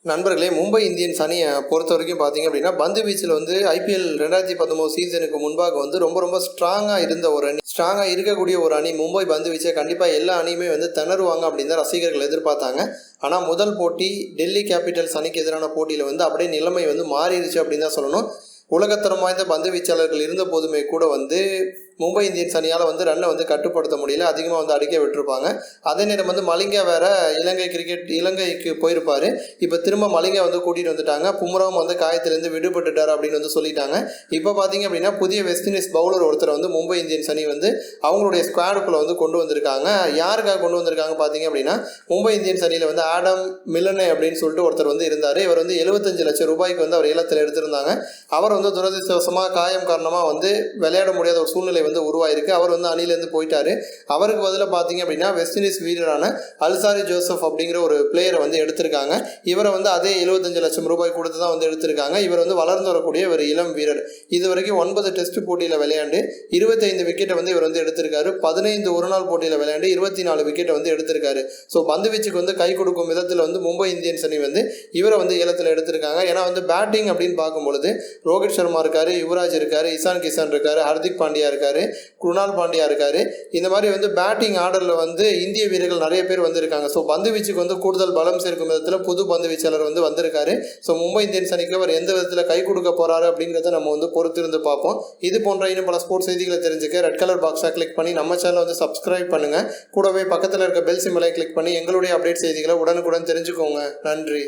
நண்பர்களே, மும்பை இந்தியன்ஸ் அணியை பொறுத்த வரைக்கும் பார்த்தீங்க அப்படின்னா, பந்து வீச்சில் வந்து ஐபிஎல் 2019 சீசனுக்கு முன்பாக வந்து ரொம்ப ஸ்ட்ராங்காக இருந்த ஒரு அணி, ஸ்ட்ராங்காக இருக்கக்கூடிய ஒரு அணி மும்பை பந்து வீச்சை கண்டிப்பாக எல்லா அணியுமே வந்து திணறுவாங்க அப்படின்னு தான் ரசிகர்கள் எதிர்பார்த்தாங்க. ஆனால் முதல் போட்டி டெல்லி கேபிட்டல்ஸ் அணிக்கு எதிரான போட்டியில் வந்து அப்படியே நிலைமை வந்து மாறிடுச்சு அப்படின்னு தான் சொல்லணும். உலகத்தரம் வாய்ந்த பந்து வீச்சாளர்கள் இருந்த போதுமே கூட வந்து மும்பை இந்தியன்ஸ் அணியால் வந்து ரன்னை வந்து கட்டுப்படுத்த முடியல, அதிகமாக வந்து அடிக்க விட்டுருப்பாங்க. அதே நேரம் வந்து மலிங்கா வேற இலங்கைக்கு போயிருப்பார். இப்போ திரும்ப மலிங்கா வந்து கூட்டிகிட்டு வந்துட்டாங்க. பும்ராவும் வந்து காயத்திலேருந்து விடுபட்டுட்டார் அப்படின்னு வந்து சொல்லிட்டாங்க. இப்போ பார்த்தீங்க அப்படின்னா புதிய வெஸ்ட் இண்டீஸ் பவுலர் ஒருத்தர் வந்து மும்பை இந்தியன்ஸ் அணி வந்து அவங்களுடைய ஸ்குவாடுக்குள்ளே வந்து கொண்டு வந்திருக்காங்க. யாருக்காக கொண்டு வந்திருக்காங்க பார்த்தீங்க அப்படின்னா, மும்பை இந்தியன்ஸ் அணியில் வந்து ஆடம் மில்லனே அப்படின்னு சொல்லிட்டு ஒருத்தர் வந்து இருந்தார். இவர் வந்து 75 லட்சம் ரூபாய்க்கு வந்து அவர் ஏலத்தில் எடுத்திருந்தாங்க. அவர் வந்து துரதிர்ஷ்டவசமாக காயம் காரணமாக வந்து விளையாட முடியாத ஒரு சூழ்நிலை வந்து உருவாயிருக்கு. அவர் வந்து அணிலேருந்து போயிட்டாரு. அவருக்கு பதிலாக பார்த்தீங்க அப்படின்னா வெஸ்ட் இண்டீஸ் வீரரான அல்சாரி ஜோசப் அப்படிங்கிற ஒரு பிளேயரை வந்து எடுத்திருக்காங்க. இவரை வந்து அதே 75 லட்சம் ரூபாய் கொடுத்து தான் வந்து எடுத்திருக்காங்க. இவர் வந்து வளர்ந்து வரக்கூடிய ஒரு இளம் வீரர். இது வரைக்கும் 9 டெஸ்ட் போட்டியில் விளையாண்டு 25 விக்கெட்டை வந்து இவர் வந்து எடுத்திருக்காரு. 15 ஒருநாள் போட்டியில் விளையாண்டு 24 விக்கெட்டை வந்து எடுத்திருக்காரு. ஸோ பந்து வீச்சுக்கு வந்து கை கொடுக்கும் விதத்தில் வந்து மும்பை இந்தியன்ஸ் அணி வந்து இவரை வந்து ஏலத்தில் எடுத்திருக்காங்க. ஏன்னா வந்து பேட்டிங் அப்படின்னு பார்க்கும்பொழுது ரோஹித் சர்மா இருக்காரு, யுவராஜ் இருக்காரு, இசான் கிசான் இருக்காரு, ஹர்திக் பாண்டியா இருக்காரு, குருணால் பாண்டியா இருக்காரு. இந்த மாதிரி வந்து பேட்டிங் ஆர்டரில் வந்து இந்திய வீரர்கள் நிறைய பேர் வந்திருக்காங்க. ஸோ பந்து வீச்சுக்கு வந்து கூடுதல் பலம் சேர்க்கும் விதத்தில் புது பந்து வீச்சாளர் வந்து வந்திருக்காரு. ஸோ மும்பை இந்தியன்ஸ் அணிக்கு அவர் எந்த விதத்தில் கை கொடுக்க போறாரு அப்படிங்கிறத நம்ம வந்து பொறுத்திருந்து பார்ப்போம். இது போன்ற இன்னும் பல ஸ்போர்ட்ஸ் செய்திகளை தெரிஞ்சுக்க ரெட் கலர் பாக்ஸாக கிளிக் பண்ணி நம்ம சேனலை வந்து சப்ஸ்கிரைப் பண்ணுங்க. கூடவே பக்கத்தில் இருக்க பெல் சிம்பலை கிளிக் பண்ணி எங்களுடைய அப்டேட் செய்திகளை உடனுக்குடன் தெரிஞ்சுக்கோங்க. நன்றி.